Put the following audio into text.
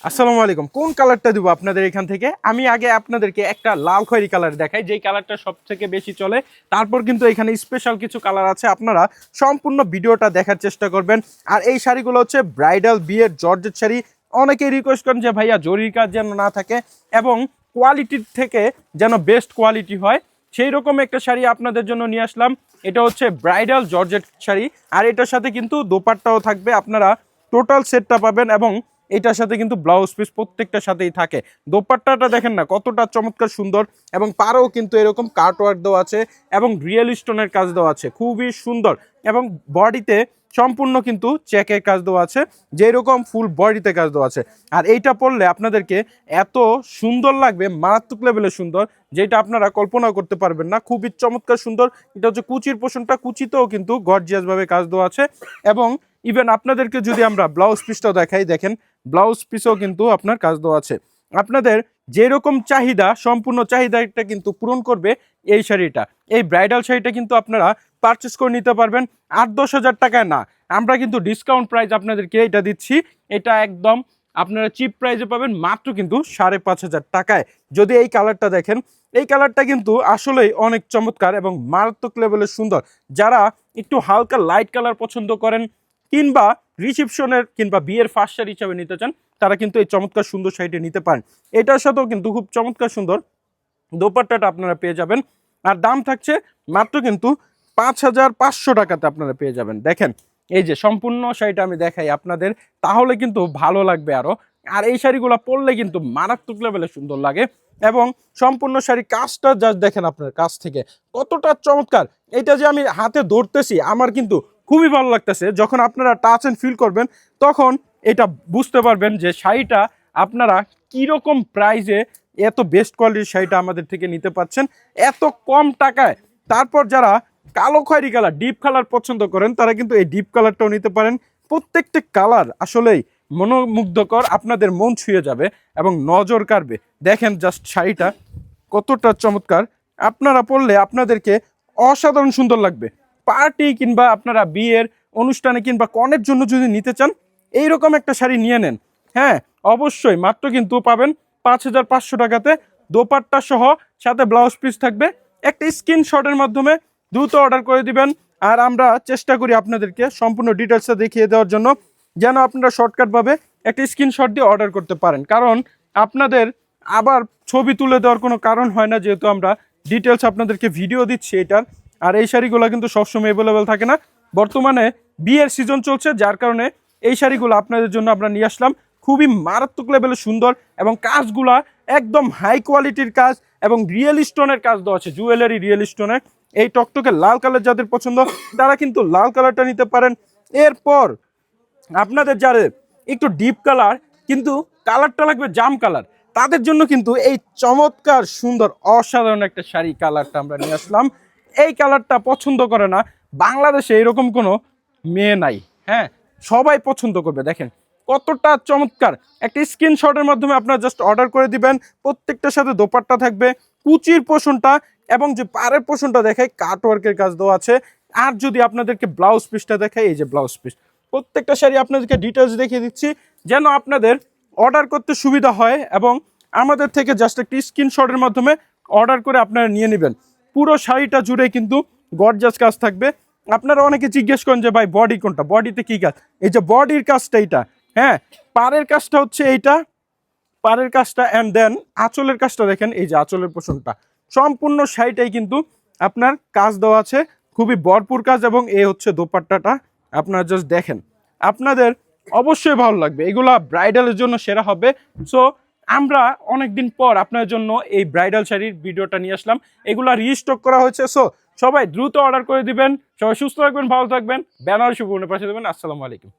আসসালামু আলাইকুম। কোন কালারটা দিব আপনাদের এখান থেকে? আমি আগে আপনাদেরকে একটা লাল খয়েরি কালার দেখাই, যেই কালারটা সবথেকে বেশি চলে। তারপর কিন্তু এখানে স্পেশাল কিছু কালার আছে, আপনারা সম্পূর্ণ ভিডিওটা দেখার চেষ্টা করবেন। আর এই শাড়িগুলো হচ্ছে ব্রাইডাল বিয়ের জর্জেট শাড়ি। অনেকেই রিকোয়েস্ট করেন যে ভাইয়া জরির কাজ যেন না থাকে এবং কোয়ালিটির থেকে যেন বেস্ট কোয়ালিটি হয়, সেই রকম একটা শাড়ি আপনাদের জন্য নিয়ে আসলাম। এটা হচ্ছে ব্রাইডাল জর্জেট শাড়ি, আর এটার সাথে কিন্তু দোপাট্টাও থাকবে। আপনারা টোটাল সেটটা পাবেন এবং এটার সাথে কিন্তু ব্লাউজ পিস প্রত্যেকটার সাথেই থাকে। দোপাট্টাটা দেখেন না কতটা চমৎকার সুন্দর, এবং পাড়েও কিন্তু এরকম কাট ওয়ার্ক দেওয়া আছে এবং রিয়েল স্টোনের কাজ দেওয়া আছে, খুবই সুন্দর। এবং বডিতে সম্পূর্ণ কিন্তু চেকের কাজ দেওয়া আছে, যেরকম ফুল বডিতে কাজ দেওয়া আছে। আর এইটা পরলে আপনাদেরকে এত সুন্দর লাগবে, মারাত্মক লেভেলের সুন্দর, যেটা আপনারা কল্পনা করতে পারবেন না। খুবই চমৎকার সুন্দর। এটা হচ্ছে কুচির পোষণটা, কুচিতেও কিন্তু গর্জিয়াস ভাবে কাজ দেওয়া আছে। এবং ইভেন আপনাদেরকে যদি আমরা ব্লাউজ পিসটাও দেখাই, দেখেন ব্লাউজ পিসও কিন্তু আপনার কাজ দেওয়া আছে। আপনাদের যেরকম চাহিদা, সম্পূর্ণ চাহিদাটা কিন্তু পূরণ করবে এই শাড়িটা। এই ব্রাইডাল শাড়িটা কিন্তু আপনারা পারচেস করে নিতে পারবেন 8-10 হাজার টাকায় না, আমরা কিন্তু ডিসকাউন্ট প্রাইস আপনাদেরকে এটা দিচ্ছি। এটা একদম আপনারা চিপ প্রাইসে পাবেন মাত্র কিন্তু 5,500 টাকায়। যদি এই কালারটা দেখেন, এই কালারটা কিন্তু আসলেই অনেক চমৎকার এবং মারাত্মক লেভেলের সুন্দর। যারা একটু হালকা লাইট কালার পছন্দ করেন কিংবা রিসেপশনের কিংবা বিয়ের ফার্স্ট শাড়ি হিসাবে নিতে চান, তারা কিন্তু এই চমৎকার সুন্দর শাড়িটি নিতে পারেন। এটার সাথেও কিন্তু খুব চমৎকার সুন্দর দোপাট্টাটা আপনারা পেয়ে যাবেন। আর দাম থাকছে মাত্র কিন্তু 5,500 টাকাতে আপনারা পেয়ে যাবেন। দেখেন এই যে সম্পূর্ণ শাড়িটা আমি দেখাই আপনাদের, তাহলে কিন্তু ভালো লাগবে আরো। আর এই শাড়িগুলো পরলে কিন্তু মারাত্মক লেভেলে সুন্দর লাগে। এবং সম্পূর্ণ শাড়ি কাজটা জাস্ট দেখেন আপনার কাছ থেকে কতটা চমৎকার। এটা যে আমি হাতে ধরতেছি, আমার কিন্তু খুবই ভালো লাগতেছে। যখন আপনারা টাচ অ্যান্ড ফিল করবেন, তখন এটা বুঝতে পারবেন যে শাড়িটা আপনারা কীরকম প্রাইসে এত বেস্ট কোয়ালিটির শাড়িটা আমাদের থেকে নিতে পাচ্ছেন এত কম টাকায়। তারপর যারা কালো খয়েরি কালার, ডিপ কালার পছন্দ করেন, তারা কিন্তু এই ডিপ কালারটাও নিতে পারেন। প্রত্যেকটা কালার আসলেই মনোমুগ্ধকর, আপনাদের মন ছুঁয়ে যাবে এবং নজর কাড়বে। দেখেন জাস্ট শাড়িটা কতটা চমৎকার, আপনারা পরলে আপনাদেরকে অসাধারণ সুন্দর লাগবে। পার্টি কিংবা আপনারা বিয়ের অনুষ্ঠানে কিংবা কনের জন্য যদি নিতে চান, এইরকম একটা শাড়ি নিয়ে নেন। হ্যাঁ, অবশ্যই মাত্র কিন্তু পাবেন 5,500 টাকাতে, দোপাট্টা সহ, সাথে ব্লাউজ পিস থাকবে। একটা স্ক্রিনশটের মাধ্যমে দ্রুত অর্ডার করে দিবেন। আর আমরা চেষ্টা করি আপনাদেরকে সম্পূর্ণ ডিটেলসটা দেখিয়ে দেওয়ার জন্য, যেন আপনারা শর্টকাটভাবে একটা স্ক্রিনশট দিয়ে অর্ডার করতে পারেন। কারণ আপনাদের আবার ছবি তুলে দেওয়ার কোনো কারণ হয় না, যেহেতু আমরা ডিটেলস আপনাদেরকে ভিডিও দিচ্ছি এটার। আর এই শাড়িগুলো কিন্তু সবসময় অ্যাভেলেবেল থাকে না, বর্তমানে বিয়ের সিজন চলছে, যার কারণে এই শাড়িগুলো আপনাদের জন্য আমরা নিয়ে আসলাম। খুবই মারাত্মক লেভেলে সুন্দর এবং কাজগুলা একদম হাই কোয়ালিটির কাজ এবং রিয়েল স্টোনের কাজ দেওয়া আছে, জুয়েলারি রিয়েল স্টোনের। এই টকটকে লাল কালার যাদের পছন্দ, তারা কিন্তু লাল কালারটা নিতে পারেন। এরপর আপনাদের যাদের একটু ডিপ কালার কিন্তু কালারটা লাগবে জাম কালার, তাদের জন্য কিন্তু এই চমৎকার সুন্দর অসাধারণ একটা শাড়ি কালারটা আমরা নিয়ে আসলাম। এই কালারটা পছন্দ করে না বাংলাদেশে এরকম কোনো মেয়ে নাই। হ্যাঁ, সবাই পছন্দ করবে। দেখেন কতটা চমৎকার, একটা স্ক্রিনশটের মাধ্যমে আপনারা জাস্ট অর্ডার করে দিবেন। প্রত্যেকটার সাথে দোপাট্টা থাকবে, কুচির পোষণটা এবং যে পাড়ের পোষণটা দেখায় কাটওয়ার্কের কাজ দেওয়া আছে। আর যদি আপনাদেরকে ব্লাউজ পিসটা দেখায়, এই যে ব্লাউজ পিস, প্রত্যেকটা শাড়ি আপনাদেরকে ডিটেলস দেখিয়ে দিচ্ছি যেন আপনাদের অর্ডার করতে সুবিধা হয়। এবং আমাদের থেকে জাস্ট একটি স্ক্রিনশটের মাধ্যমে অর্ডার করে আপনারা নিয়ে নেবেন। পুরো শাড়িটা জুড়ে কিন্তু গর্জাস কাজ থাকবে। আপনারা অনেকে জিজ্ঞেস করেন যে ভাই বডি কোনটা, বডিতে কি কাজ? এই যে বডির কাজটা এইটা। হ্যাঁ, পাড়ের কাজটা হচ্ছে এইটা, পাড়ের কাজটা। অ্যান্ড দেন আঁচলের কাজটা দেখেন, এই যে আঁচলের পোষণটা, সম্পূর্ণ শাড়িটাই কিন্তু আপনার কাজ দেওয়া আছে, খুবই ভরপুর কাজ। এবং এই হচ্ছে দোপাট্টাটা, আপনারা জাস্ট দেখেন, আপনাদের অবশ্যই ভালো লাগবে। এগুলা ব্রাইডালের জন্য সেরা হবে। সো আমরা অনেকদিন পর আপনার জন্য এই ব্রাইডাল শাড়ির ভিডিওটা নিয়ে আসলাম। এগুলা রিস্টক করা হয়েছে। সো সবাই দ্রুত অর্ডার করে দিবেন। সবাই সুস্থ থাকবেন, ভালো থাকবেন, বেনারসি পূর্ণের পাশে দেবেন। আসসালামু আলাইকুম।